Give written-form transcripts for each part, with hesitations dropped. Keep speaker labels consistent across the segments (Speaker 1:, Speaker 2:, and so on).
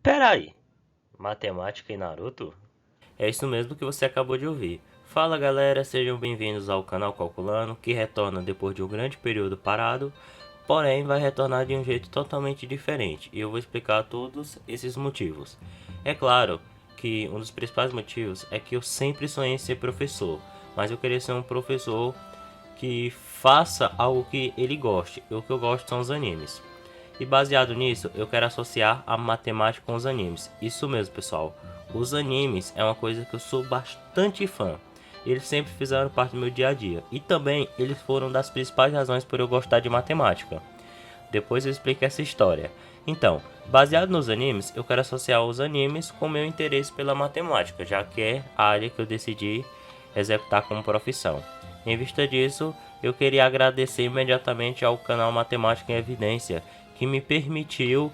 Speaker 1: Pera aí, matemática e Naruto? É isso mesmo que você acabou de ouvir. Fala galera, sejam bem-vindos ao canal Calculando, que retorna depois de um grande período parado, porém vai retornar de um jeito totalmente diferente, e eu vou explicar todos esses motivos. É claro que um dos principais motivos é que eu sempre sonhei em ser professor, mas eu queria ser um professor que faça algo que ele goste, e o que eu gosto são os animes. E baseado nisso, eu quero associar a matemática com os animes. Isso mesmo, pessoal. Os animes é uma coisa que eu sou bastante fã. Eles sempre fizeram parte do meu dia a dia. E também eles foram das principais razões por eu gostar de matemática. Depois eu explico essa história. Então, baseado nos animes, eu quero associar os animes com meu interesse pela matemática, já que é a área que eu decidi executar como profissão. Em vista disso, eu queria agradecer imediatamente ao canal Matemática em Evidência, que me permitiu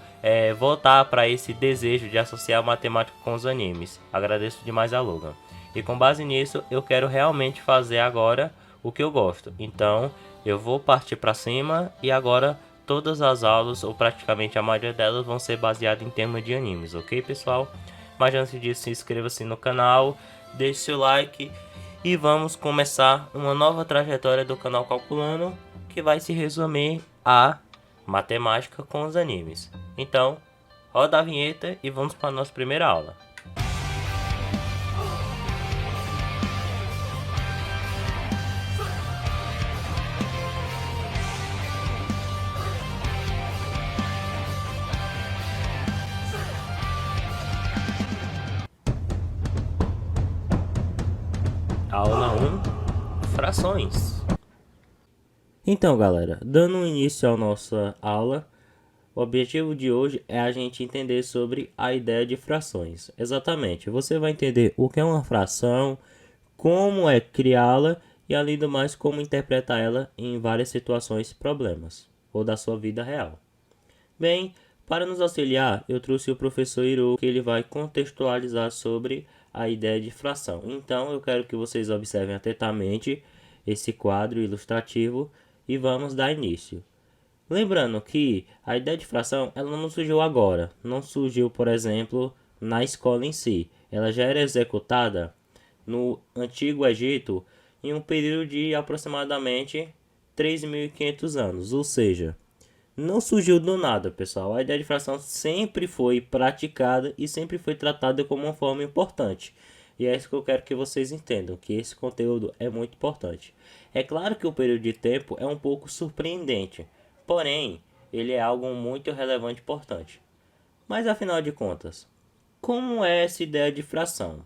Speaker 1: voltar para esse desejo de associar a matemática com os animes. Agradeço demais a Logan. E com base nisso, eu quero realmente fazer agora o que eu gosto. Então, eu vou partir para cima e agora todas as aulas, ou praticamente a maioria delas, vão ser baseadas em temas de animes, ok, pessoal? Mas antes disso, se inscreva-se no canal, deixe seu like e vamos começar uma nova trajetória do canal Calculando, que vai se resumir a matemática com os animes. Então, roda a vinheta e vamos para a nossa primeira aula. Aula 1, frações. Então, galera, dando início à nossa aula, o objetivo de hoje é a gente entender sobre a ideia de frações. Exatamente, você vai entender o que é uma fração, como é criá-la e, além do mais, como interpretar ela em várias situações e problemas, ou da sua vida real. Bem, para nos auxiliar, eu trouxe o professor Hiroki, que ele vai contextualizar sobre a ideia de fração. Então, eu quero que vocês observem atentamente esse quadro ilustrativo e vamos dar início. Lembrando que a ideia de fração ela não surgiu agora, não surgiu, por exemplo, na escola em si. Ela já era executada no Antigo Egito em um período de aproximadamente 3.500 anos, ou seja, não surgiu do nada, pessoal. A ideia de fração sempre foi praticada e sempre foi tratada como uma forma importante. E é isso que eu quero que vocês entendam, que esse conteúdo é muito importante. É claro que o período de tempo é um pouco surpreendente, porém, ele é algo muito relevante e importante. Mas afinal de contas, como é essa ideia de fração?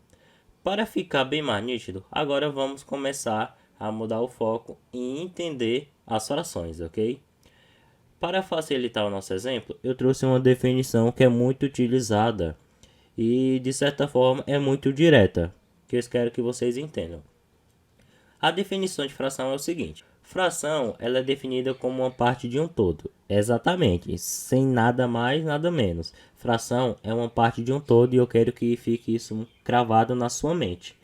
Speaker 1: Para ficar bem mais nítido, agora vamos começar a mudar o foco e entender as frações, ok? Para facilitar o nosso exemplo, eu trouxe uma definição que é muito utilizada e, de certa forma, é muito direta, que eu espero que vocês entendam. A definição de fração é o seguinte: fração ela é definida como uma parte de um todo. Exatamente, sem nada mais, nada menos. Fração é uma parte de um todo e eu quero que fique isso cravado na sua mente.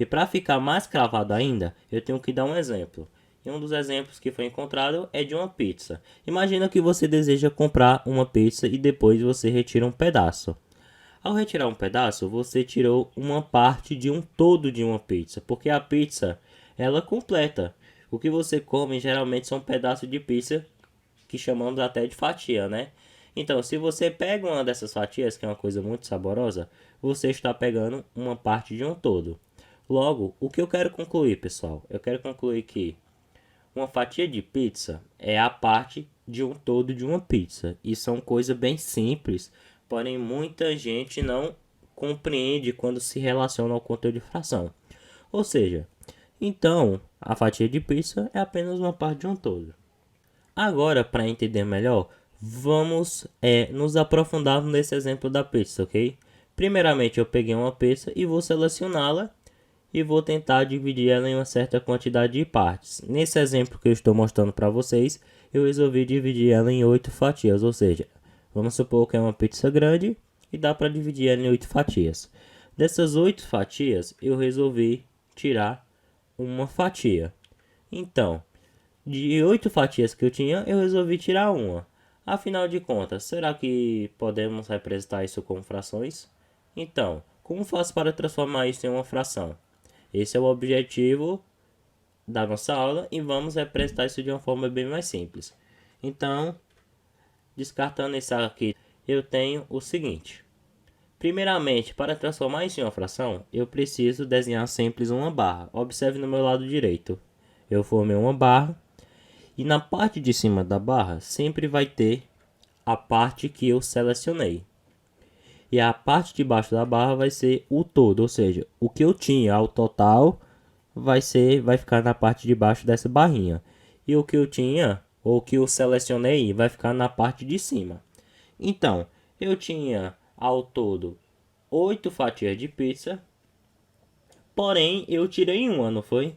Speaker 1: E para ficar mais cravado ainda, eu tenho que dar um exemplo. E um dos exemplos que foi encontrado é de uma pizza. Imagina que você deseja comprar uma pizza e depois você retira um pedaço. Ao retirar um pedaço, você tirou uma parte de um todo de uma pizza, porque a pizza ela completa. O que você come geralmente são pedaços de pizza que chamamos até de fatia, né? Então, se você pega uma dessas fatias, que é uma coisa muito saborosa, você está pegando uma parte de um todo. Logo, o que eu quero concluir, pessoal? Eu quero concluir que uma fatia de pizza é a parte de um todo de uma pizza. E são coisas bem simples, porém muita gente não compreende quando se relaciona ao conteúdo de fração. Ou seja, então a fatia de pizza é apenas uma parte de um todo. Agora, para entender melhor, vamos nos aprofundar nesse exemplo da pizza, ok? Primeiramente, eu peguei uma pizza e vou selecioná-la e vou tentar dividir ela em uma certa quantidade de partes. Nesse exemplo que eu estou mostrando para vocês, eu resolvi dividir ela em 8 fatias, ou seja, vamos supor que é uma pizza grande e dá para dividir ela em 8 fatias. Dessas 8 fatias, eu resolvi tirar uma fatia. Então, de 8 fatias que eu tinha, eu resolvi tirar uma. Afinal de contas, será que podemos representar isso com frações? Então, como faço para transformar isso em uma fração? Esse é o objetivo da nossa aula e vamos representar isso de uma forma bem mais simples. Então, descartando isso aqui, eu tenho o seguinte. Primeiramente, para transformar isso em uma fração, eu preciso desenhar simples uma barra. Observe no meu lado direito. Eu formei uma barra e na parte de cima da barra sempre vai ter a parte que eu selecionei. E a parte de baixo da barra vai ser o todo, ou seja, o que eu tinha ao total vai ficar na parte de baixo dessa barrinha. E o que eu tinha, ou que eu selecionei, vai ficar na parte de cima. Então, eu tinha ao todo 8 fatias de pizza, porém eu tirei uma, não foi?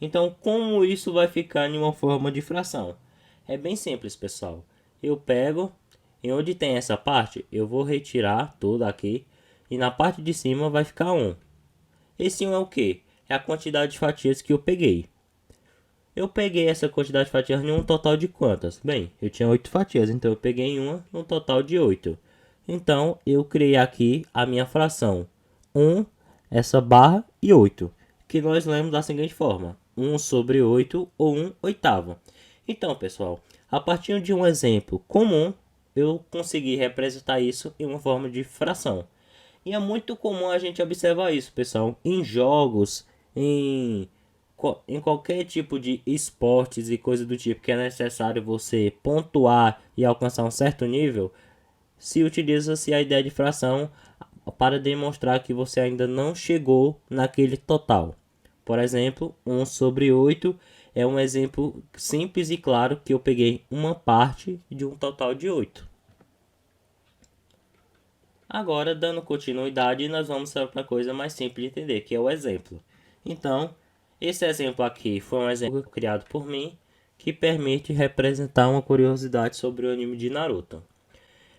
Speaker 1: Então, como isso vai ficar em uma forma de fração? É bem simples, pessoal. Eu pego, e onde tem essa parte, eu vou retirar tudo aqui, e na parte de cima vai ficar 1. Esse 1 é o que? É a quantidade de fatias que eu peguei. Eu peguei essa quantidade de fatias em um total de quantas? Bem, eu tinha 8 fatias, então eu peguei uma no total de 8. Então, eu criei aqui a minha fração 1, essa barra e 8, que nós lemos da seguinte forma: 1 sobre 8 ou 1 oitavo. Então, pessoal, a partir de um exemplo comum, eu consegui representar isso em uma forma de fração. E é muito comum a gente observar isso, pessoal, em jogos, em qualquer tipo de esportes e coisa do tipo que é necessário você pontuar e alcançar um certo nível, se utiliza-se a ideia de fração para demonstrar que você ainda não chegou naquele total. Por exemplo, 1 sobre 8 é um exemplo simples e claro que eu peguei uma parte de um total de 8. Agora, dando continuidade, nós vamos para a coisa mais simples de entender, que é o exemplo. Então, esse exemplo aqui foi um exemplo criado por mim, que permite representar uma curiosidade sobre o anime de Naruto.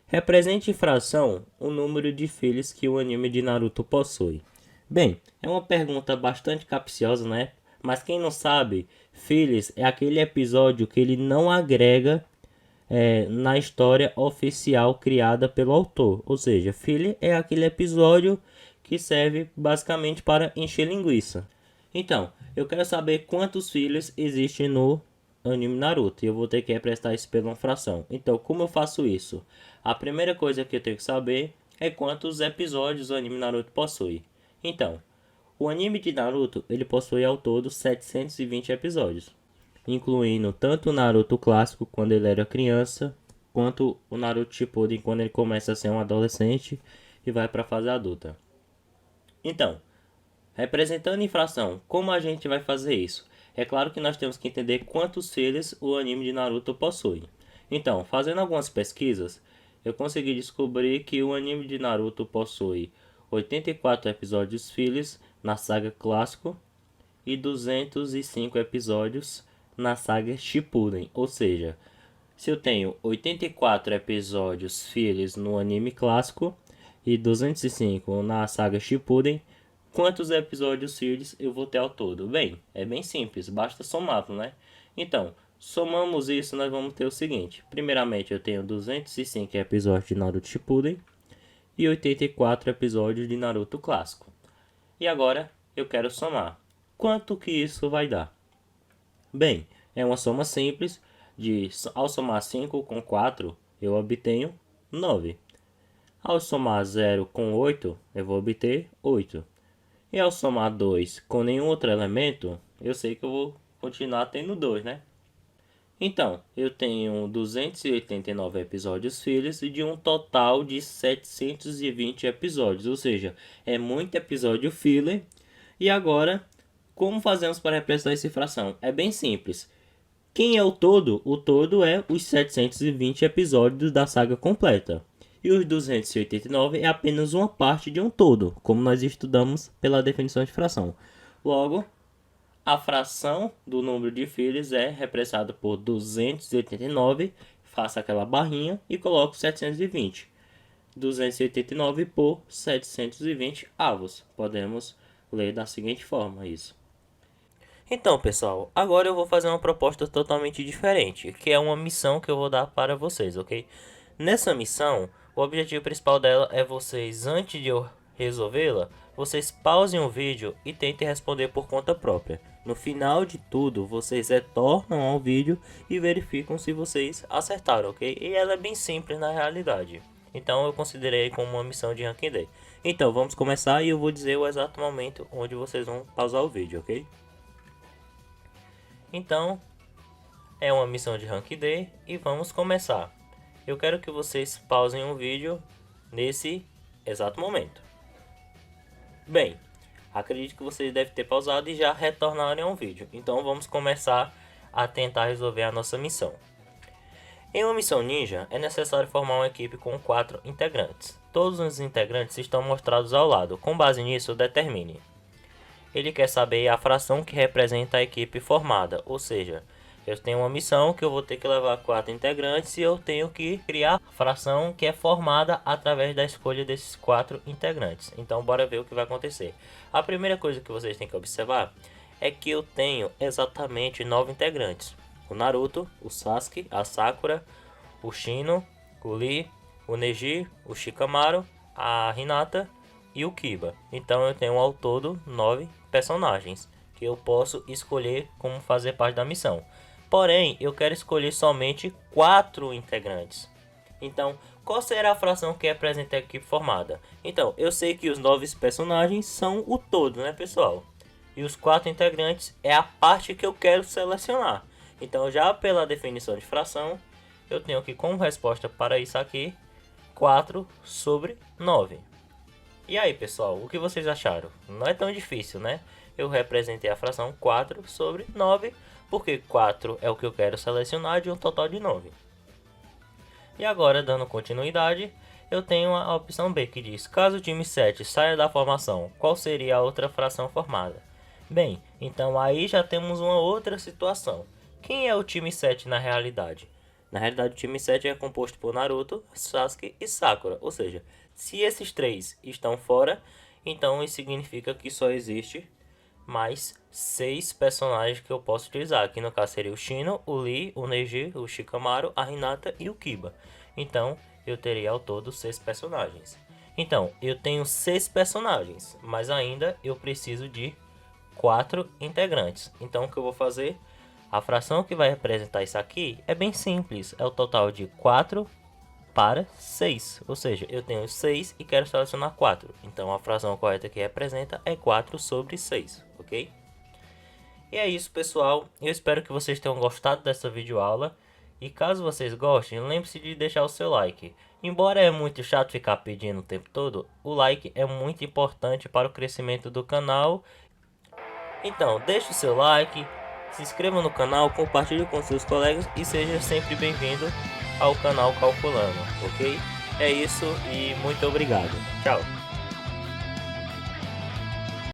Speaker 1: Represente em fração o número de filhos que o anime de Naruto possui. Bem, é uma pergunta bastante capciosa, né? Mas quem não sabe, filhos é aquele episódio que ele não agrega na história oficial criada pelo autor. Ou seja, filler é aquele episódio que serve basicamente para encher linguiça. Então, eu quero saber quantos fillers existem no anime Naruto. E eu vou ter que representar isso pela uma fração. Então, como eu faço isso? A primeira coisa que eu tenho que saber é quantos episódios o anime Naruto possui. Então, o anime de Naruto ele possui ao todo 720 episódios, incluindo tanto o Naruto clássico quando ele era criança, quanto o Naruto Shippuden quando ele começa a ser um adolescente e vai para a fase adulta. Então, representando em fração, como a gente vai fazer isso? É claro que nós temos que entender quantos filhos o anime de Naruto possui. Então, fazendo algumas pesquisas, eu consegui descobrir que o anime de Naruto possui 84 episódios filhos na saga clássico e 205 episódios na saga Shippuden. Ou seja, se eu tenho 84 episódios filhos no anime clássico e 205 na saga Shippuden, quantos episódios filhos eu vou ter ao todo? Bem, é bem simples, basta somá-lo, né? Então, somamos isso, nós vamos ter o seguinte. Primeiramente, eu tenho 205 episódios de Naruto Shippuden e 84 episódios de Naruto clássico. E agora, eu quero somar. Quanto que isso vai dar? Bem, é uma soma simples. Ao somar 5 com 4, eu obtenho 9. Ao somar 0 com 8, eu vou obter 8. E ao somar 2 com nenhum outro elemento, eu sei que eu vou continuar tendo 2, né? Então, eu tenho 289 episódios filhos e de um total de 720 episódios. Ou seja, é muito episódio filler. E agora, como fazemos para representar essa fração? É bem simples. Quem é o todo? O todo é os 720 episódios da saga completa. E os 289 é apenas uma parte de um todo, como nós estudamos pela definição de fração. Logo, a fração do número de filhos é representada por 289, faço aquela barrinha e coloco 720. 289 por 720 avos. Podemos ler da seguinte forma isso. Então, pessoal, agora eu vou fazer uma proposta totalmente diferente, que é uma missão que eu vou dar para vocês, ok? Nessa missão, o objetivo principal dela é vocês, antes de eu resolvê-la, vocês pausem o vídeo e tentem responder por conta própria. No final de tudo, vocês retornam ao vídeo e verificam se vocês acertaram, ok? E ela é bem simples na realidade. Então eu considerei como uma missão de Ranking Day. Então vamos começar e eu vou dizer o exato momento onde vocês vão pausar o vídeo, ok? Então, é uma missão de Ranking Day e vamos começar. Eu quero que vocês pausem o vídeo nesse exato momento. Bem, acredito que vocês devem ter pausado e já retornarem ao vídeo. Então vamos começar a tentar resolver a nossa missão. Em uma missão ninja, é necessário formar uma equipe com 4 integrantes. Todos os integrantes estão mostrados ao lado. Com base nisso, determine. Ele quer saber a fração que representa a equipe formada, ou seja, eu tenho uma missão que eu vou ter que levar 4 integrantes e eu tenho que criar a fração que é formada através da escolha desses 4 integrantes. Então bora ver o que vai acontecer. A primeira coisa que vocês têm que observar é que eu tenho exatamente 9 integrantes. O Naruto, o Sasuke, a Sakura, o Shino, o Lee, o Neji, o Shikamaru, a Hinata e o Kiba. Então eu tenho ao todo 9 personagens que eu posso escolher como fazer parte da missão. Porém, eu quero escolher somente 4 integrantes. Então, qual será a fração que representa a equipe formada? Então, eu sei que os 9 personagens são o todo, né, pessoal? E os 4 integrantes é a parte que eu quero selecionar. Então, já pela definição de fração, eu tenho que, como resposta para isso aqui, 4 sobre 9. E aí, pessoal, o que vocês acharam? Não é tão difícil, né? Eu representei a fração 4 sobre 9, porque 4 é o que eu quero selecionar de um total de 9. E agora, dando continuidade, eu tenho a opção B, que diz: caso o time 7 saia da formação, qual seria a outra fração formada? Bem, então aí já temos uma outra situação. Quem é o time 7 na realidade? Na realidade, o time 7 é composto por Naruto, Sasuke e Sakura. Ou seja, se esses 3 estão fora, então isso significa que só existe mais 6 personagens que eu posso utilizar. Aqui no caso seria o Shino, o Lee, o Neji, o Shikamaru, a Hinata e o Kiba. Então eu teria ao todo 6 personagens. Então eu tenho 6 personagens, mas ainda eu preciso de 4 integrantes. Então o que eu vou fazer? A fração que vai representar isso aqui é bem simples, é o total de 4 para 6, ou seja, eu tenho 6 e quero selecionar 4, então a fração correta que representa é 4 sobre 6, ok? E é isso, pessoal, eu espero que vocês tenham gostado dessa videoaula, e caso vocês gostem, lembre-se de deixar o seu like. Embora é muito chato ficar pedindo o tempo todo, o like é muito importante para o crescimento do canal, então deixe o seu like, se inscreva no canal, compartilhe com seus colegas e seja sempre bem-vindo ao canal Calculando, ok? É isso e muito obrigado. Tchau!